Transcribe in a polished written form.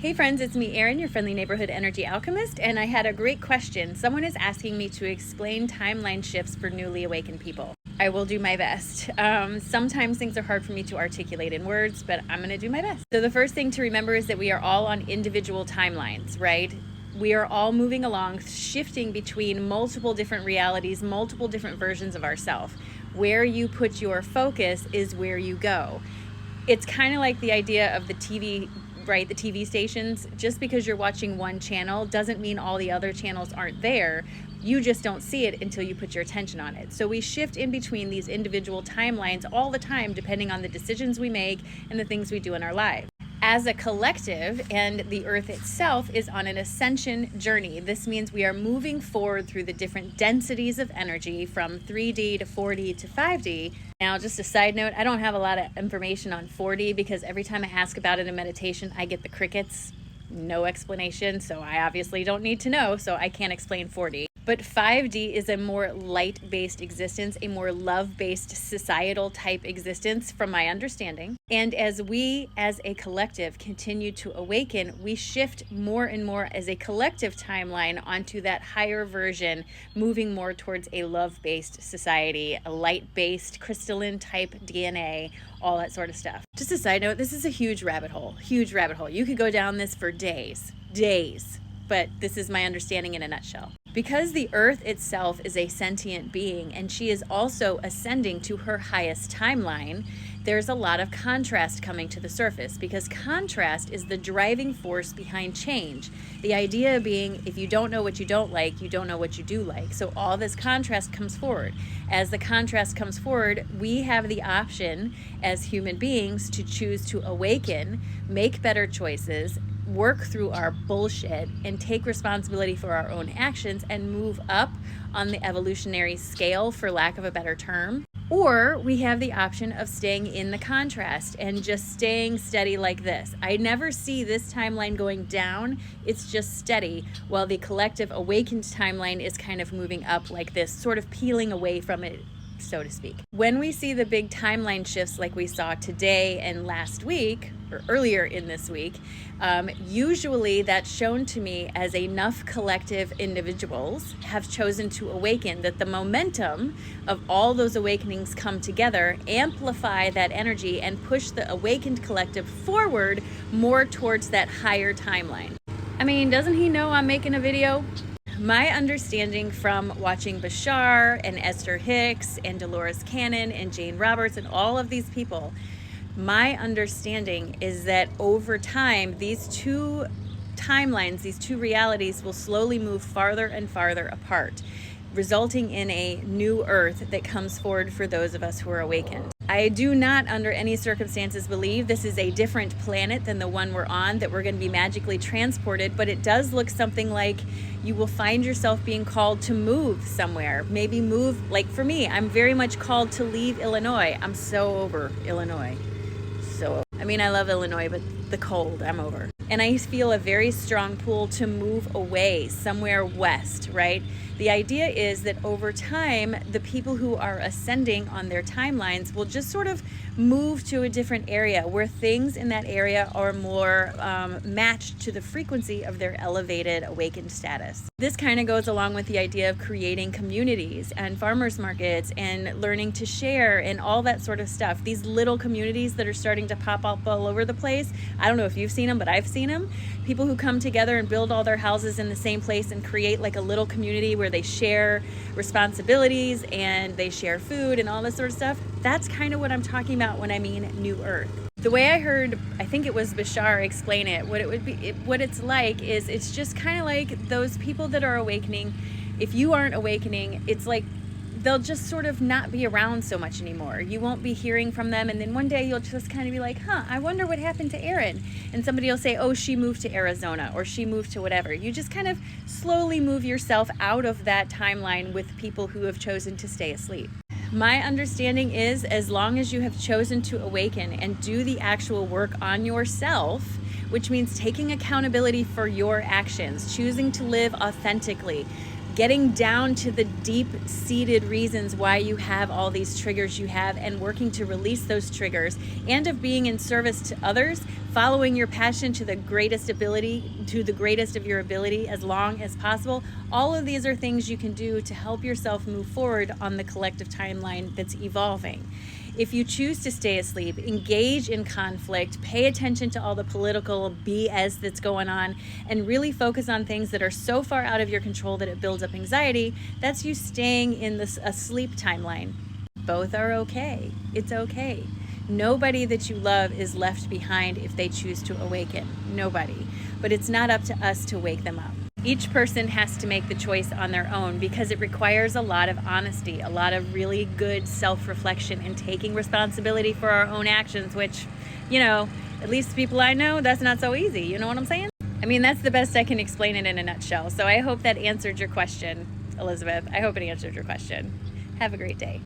Hey friends, it's me, Erin, your friendly neighborhood energy alchemist, and I had a great question. Someone is asking me to explain timeline shifts for newly awakened people. I will do my best. Sometimes things are hard for me to articulate in words, but I'm going to do my best. So the first thing to remember is that we are all on individual timelines, right? We are all moving along, shifting between multiple different realities, multiple different versions of ourselves. Where you put your focus is where you go. It's kind of like the idea of the TV, right? The TV stations. Just because you're watching one channel doesn't mean all the other channels aren't there. You just don't see it until you put your attention on it. So we shift in between these individual timelines all the time, depending on the decisions we make and the things we do in our lives. As a collective, and the earth itself is on an ascension journey. This means we are moving forward through the different densities of energy from 3D to 4D to 5D. Now, just a side note, I don't have a lot of information on 4D because every time I ask about it in meditation, I get the crickets, no explanation. So I obviously don't need to know, so I can't explain 4D. But 5D is a more light-based existence, a more love-based societal type existence from my understanding. And as we, as a collective, continue to awaken, we shift more and more as a collective timeline onto that higher version, moving more towards a love-based society, a light-based crystalline type DNA, all that sort of stuff. Just a side note, this is a huge rabbit hole, huge rabbit hole. You could go down this for days, but this is my understanding in a nutshell. Because the earth itself is a sentient being and she is also ascending to her highest timeline, there's a lot of contrast coming to the surface because contrast is the driving force behind change. The idea being, if you don't know what you don't like, you don't know what you do like. So all this contrast comes forward. As the contrast comes forward, we have the option as human beings to choose to awaken, make better choices, work through our bullshit and take responsibility for our own actions and move up on the evolutionary scale, for lack of a better term. Or we have the option of staying in the contrast and just staying steady like this. I never see this timeline going down. It's just steady, while the collective awakened timeline is kind of moving up like this, sort of peeling away from it, so to speak. When we see the big timeline shifts like we saw today and last week, or earlier in this week, usually that's shown to me as enough collective individuals have chosen to awaken, that the momentum of all those awakenings come together, amplify that energy, and push the awakened collective forward more towards that higher timeline. I mean, doesn't he know I'm making a video? My understanding from watching Bashar and Esther Hicks and Dolores Cannon and Jane Roberts and all of these people, my understanding is that over time, these two timelines, these two realities will slowly move farther and farther apart, resulting in a new earth that comes forward for those of us who are awakened. I do not, under any circumstances, believe this is a different planet than the one we're on, that we're going to be magically transported, but it does look something like you will find yourself being called to move somewhere. Maybe move, like for me, I'm very much called to leave Illinois. I'm so over Illinois. I love Illinois, but the cold, I'm over. And I feel a very strong pull to move away somewhere west, right? The idea is that over time, the people who are ascending on their timelines will just sort of move to a different area where things in that area are more matched to the frequency of their elevated awakened status. This kind of goes along with the idea of creating communities and farmers markets and learning to share and all that sort of stuff. These little communities that are starting to pop up all over the place. I don't know if you've seen them, but I've seen them. People who come together and build all their houses in the same place and create like a little community where they share responsibilities and they share food and all this sort of stuff. That's kind of what I'm talking about when I mean New Earth. The way I heard, I think it was Bashar explain it, what it's like is it's just kind of like those people that are awakening. If you aren't awakening, it's like they'll just sort of not be around so much anymore. You won't be hearing from them, and then one day you'll just kind of be like, I wonder what happened to Erin. And somebody will say, oh, she moved to Arizona, or she moved to whatever. You just kind of slowly move yourself out of that timeline with people who have chosen to stay asleep. My understanding is, as long as you have chosen to awaken and do the actual work on yourself, which means taking accountability for your actions, choosing to live authentically, getting down to the deep-seated reasons why you have all these triggers you have and working to release those triggers, and of being in service to others, following your passion to the greatest of your ability as long as possible. All of these are things you can do to help yourself move forward on the collective timeline that's evolving. If you choose to stay asleep, engage in conflict, pay attention to all the political BS that's going on, and really focus on things that are so far out of your control that it builds up anxiety, that's you staying in this asleep timeline. Both are okay. It's okay. Nobody that you love is left behind if they choose to awaken. Nobody. But it's not up to us to wake them up. Each person has to make the choice on their own because it requires a lot of honesty, a lot of really good self-reflection and taking responsibility for our own actions, which, at least people I know, that's not so easy. You know what I'm saying? I mean, that's the best I can explain it in a nutshell. So I hope that answered your question, Elizabeth. I hope it answered your question. Have a great day.